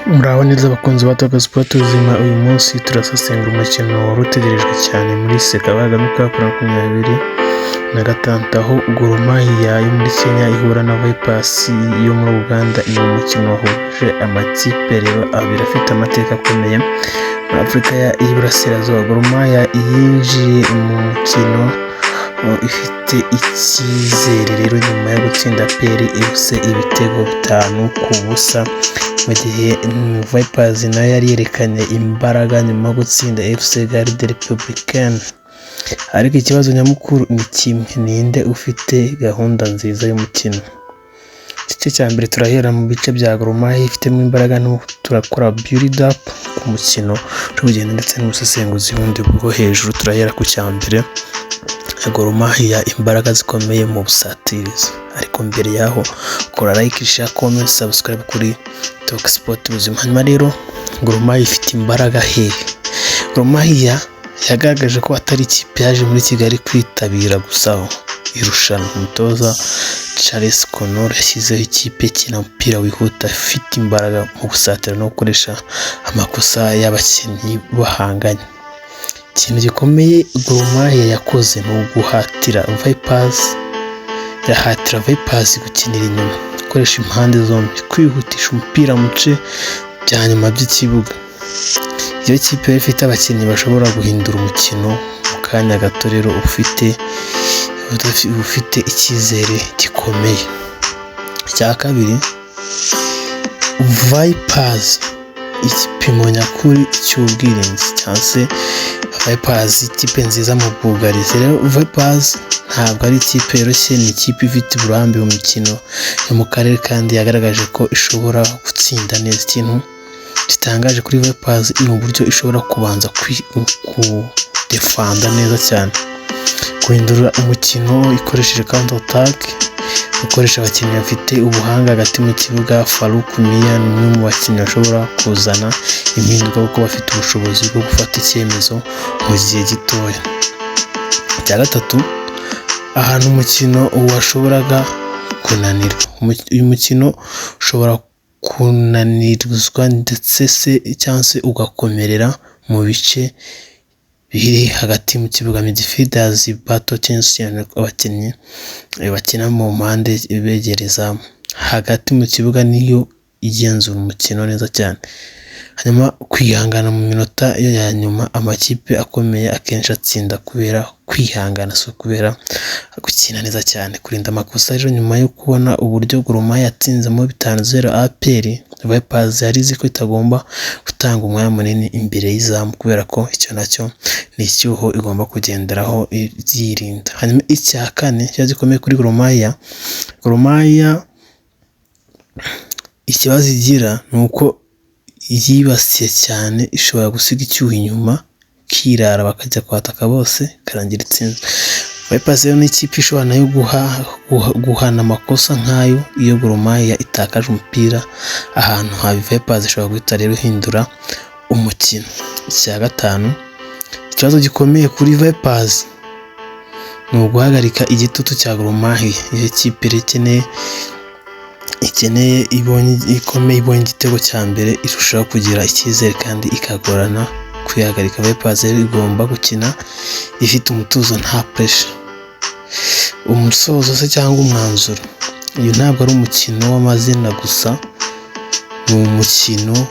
Muraho neza abakunzi ba Top Sport ubuzima. Uyu munsi turasesengura umukino wari utegerejwe cyane muri Sekafaga Cup 2026 aho Gor Mahia yo muri Kenya ihura na Vipers yo muri Uganda. Ni umukino wahuje amakipe abiri afite amateka akomeye muri Afurika y'Iburasirazuba. Gor Mahia yinjiye mu mukino ifite icyizere rero nyuma yo gutsinda PRFC ibitego 5-0, mu gihe Vipers nayo yari yerekanye imbaraga nyuma yo gutsinda FC Garde Republicaine. Ariko ikibazo nyamukuru ni kimwe: ninde ufite gahunda nziza y'umukino? Igice cya mbere turahera mu bice bya Gor Mahia ifitemo imbaraga, turakora build up ku mukino tugenda ndetse n'umusesenguzi wundi bwo hejuru. Turahera ku cya mbere, Gor Mahia imbaraga zikomeye mu busatirizi. Ariko mbere yaho kora like, share, comment, subscribe kuri Top Sport ubuzima. Hanyuma rero Gor Mahia ifite imbaraga hehe? Gor Mahia yagaragaje ko atari ikipe yaje muri Kigali kwitabira gusa irushanwa. Umutoza Charles Connor yashyizeho ikipe ikina umupira wihuta, ifite imbaraga mu gusatira no gukoresha amakosa y'abakinnyi bahanganye. Ikintu gikomeye Gor Mahia yakoze ni uguhatira Vipers gukinira inyuma, gukoresha impande zombi, kwihutisha umupira mu bice bya nyuma by'ikibuga. Iyo kipe ifite abakinnyi bashobora guhindura umukino mu kanya gato, rero ufite icyizere gikomeye. Icya kabiri, Vipers igipimo nyakuri cy'ubwirinzi, cyangwa se Vipers ikipe nziza mu bwugarizi. Rero Vipers ntabwo ari ikipe yoroshye, ni ikipe ifite uburambe mu mikino yo mu karere kandi yagaragaje ko ishobora gutsinda neza. Ikintu gitangaje kuri Vipers ni uburyo ishobora kubanza kudefanda neza cyane, guhindura umukino ikoresheje counter attack, gukoresha abakinnyi bafite ubuhanga hagati mu kibuga. Farouk Mia ni umwe mu bakinnyi bashobora kuzana impinduka kuko bafite ubushobozi bwo gufata icyemezo mu gihe gitoya. Icya gatatu, ahantu umukino washoboraga kunanirwa. Uyu mukino ushobora kunanirizwa ndetse cyangwa se ugakomerera mu bice biri hagati mu kibuga. Midfielders battle cyane abakinnyi bakina mu mpande begereza hagati mu kibuga niyo igenzura umukino neza cyane. Hanyuma kwihangana mu minota yo ya nyuma, amakipe akomeye akenshi atsinda kubera kwihangana, so kubera gukina neza cyane, kurinda amakosa. Rero nyuma yo kubona uburyo Gor Mahia yatsinzemo 5-0 APR, Vipers yarizi ko itagomba gutanga umwanya munini imbere y'izamu kubera ko icyo nacyo ni icyuho igomba kugenderaho yirinda. Hanyuma icya kane cyo gikomeye kuri Gor Mahia, Gor Mahia ikibazo igira ni uko yibasiye cyane, ishobora gusiga icyuho inyuma kirara bakajya kwataka bose karangira itsinze. Vipers rero ni ikipe ishobora nayo guhana amakosa nk'ayo. Iyo Gor Mahia itakaje umupira ahantu habi, Vipers ishobora guhita rero ihindura umukino. Icya gatanu, ikibazo gikomeye kuri Vipers ni uguhagarika igitutu cya Gor Mahia. Iyo kipe ikeneye ibonye igitego cya mbere irushaho kugira icyizere kandi ikagorana kwihagarika. Vipers igomba gukina ifite umutuzo, nta pressure. Umusozo se cyangwa umwanzuro, uyu ntabwo ari umukino w'amazina gusa, ni umukino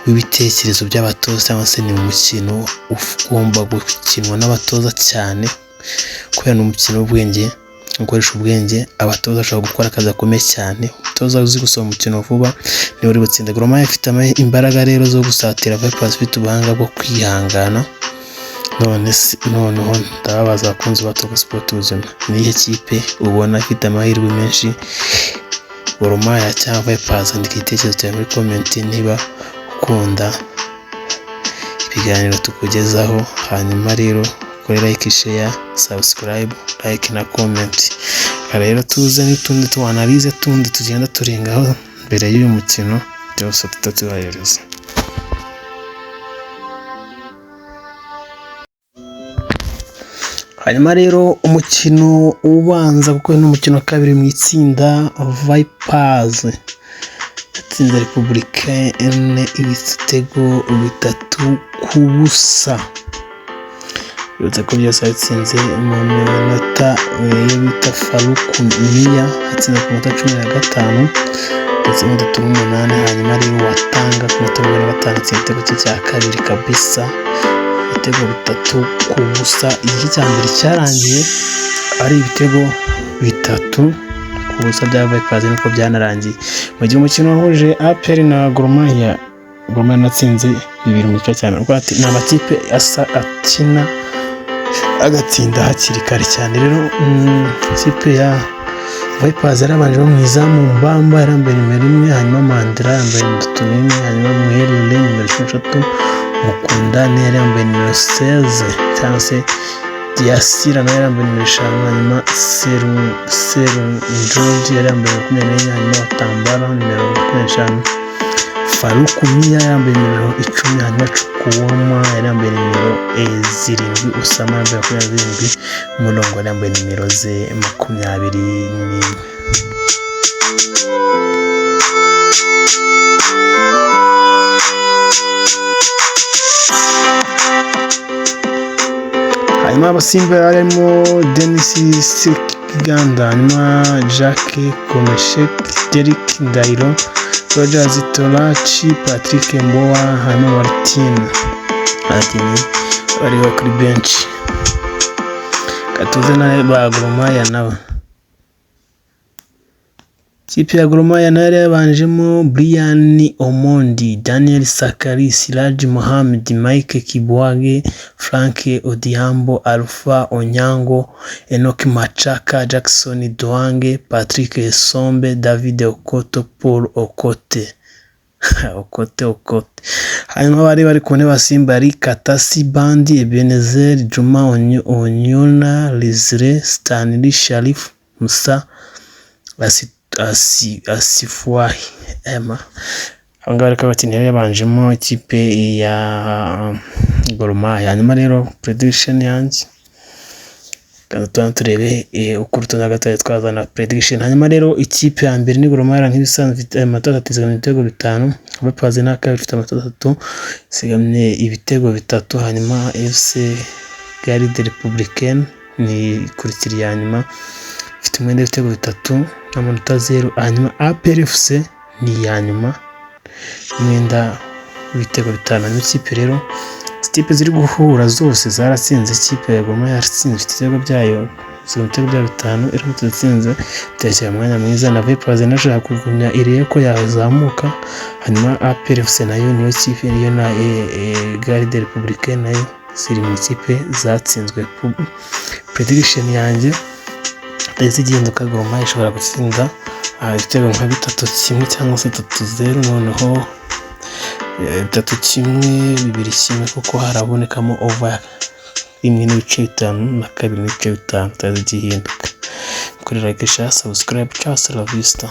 w'ibitekerezo by'abatoza, cyangwa se ni umukino ugomba gukinwa n'abatoza cyane kubera ni umukino w'ubwenge, gukoresha ubwenge. Abatoza bashobora gukora akazi gakomeye cyane. Umutoza uzi gusoma umukino vuba niwe uri gutsinda. Gor Mahia ifite imbaraga rero zo gusatira, Vipers ifite ubuhanga bwo kwihangana. Noneho ndababaza abakunzi ba Top Sport ubuzima, ni iyihe kipe ubona ifite amahirwe menshi, Gor Mahia cyangwa Vipers? Andika igitekerezo cyawe muri comment niba ukunda ibiganiro tukugezaho. Hanyuma rero kuri like, share, subscribe, like na comment. Rero tuze n'utundi tuanalize tundi tugenda turengaho mbere y'uyu mukino byose tutatubahereza. Hanyuma rero umukino ubanza kuko ni umukino wa kabiri mu itsinda, Vipers yatsinze Republicaine ibitego 3-0. Uretse ko byose yatsinze mu minota yo bita Faruku Mia, atsinze ku minota 15 ndetse mu 8, hanyuma rero watanga ku minota 15 igitego cye cya kabiri kabisa, ibitego 3-0. Igice cya mbere cyarangiye ari ibitego 3-0 bya Vipers, niko byanarangiye. Mu gihe umukino wahuje APR na Gor Mahia, Gor Mahia natsinze 2 mu gice cyane. Ati ni amakipe asa akina agatsinda hakiri kare cyane. Rero ikipe ya Vipers yarabanje mu izamu, Mbamba yarambaye nimero 1, hanyuma Mandela yambaye nimero 1, hanyuma Muherure nimero 3, Mukunda yarambaye nimero 16 cyangwa se Diasira nawe yarambaye nimero 5, hanyuma Seru George yarambaye 24, hanyuma Watambara nimero 25, Faruku Mia yarambaye nimero 10, hanyuma Chukwuma yarambaye nimero 7, Usama yarambaye 27, Mulongo yarambaye nimero 21. hanyuma abasimba harimo Denis Sikiganda, hanyuma Jacques Komeshek, Derek Ndairo, Rogers Tolachi, Patrick Mbowa, hanyuma Martin bari kuri bench. Katuze na ba Gor Mahia nabo. Ikipe ya Gor Mahia nayo yabanjemo Brian Omondi, Daniel Sakari, Siraj Mohamed, Mike Kibwage, Frank Odiambo, Alpha Onyango, Enoch Machaka, Jackson Doange, Patrick Esombe, David Okoto, Paul Okote. Okote. Hanyuma bari ku ntebe Simba ari Katasi Bandi, Ebenezer, Juma Onyona, Lizre, Stanley Sharif, Musa Asifuahi Emma. Abangaba ariko abakinnyi yabanjemo ikipe ya Gor Mahia. Hanyuma rero prediction yanjye kandi turebe uko urutonde gatatu twazana prediction. Hanyuma rero ikipe ya mbere ni Gor Mahia nk'ibisanzwe amatatu atizigama ibitego 5, Vipers na kabiri ifite amatatu sigamye ibitego 3, hanyuma FC Garde Republicaine ni kurikira ya nyuma ifite umwenda w'ibitego 3 n'amanota 0, hanyuma APR FC ni ya nyuma umwenda w'ibitego 5. N'ikipe rero ikipe ziri guhura zose zaratsinze. Ikipe ya Gor Mahia yatsinze ibitego byayo ibitego bya 5, iramutse yatsinze itekera mwanya mwiza, na Vipers nashaka kugumya iriye ko yazamuka. Hanyuma APR FC nayo niyo kipe niyo na Garde Republicaine nayo ziri mu kipe zatsinzwe. Prediction yanjye izigenduka Gor Mahia ishobora gutsinda ibitego nka 3-1 cyangwa se 3-0, noneho 3-1 2-1 kuko harabonekamo over 1.5 na 2.5 tazigihinduka. Kuri like, share, subscribe, ciao, la vista.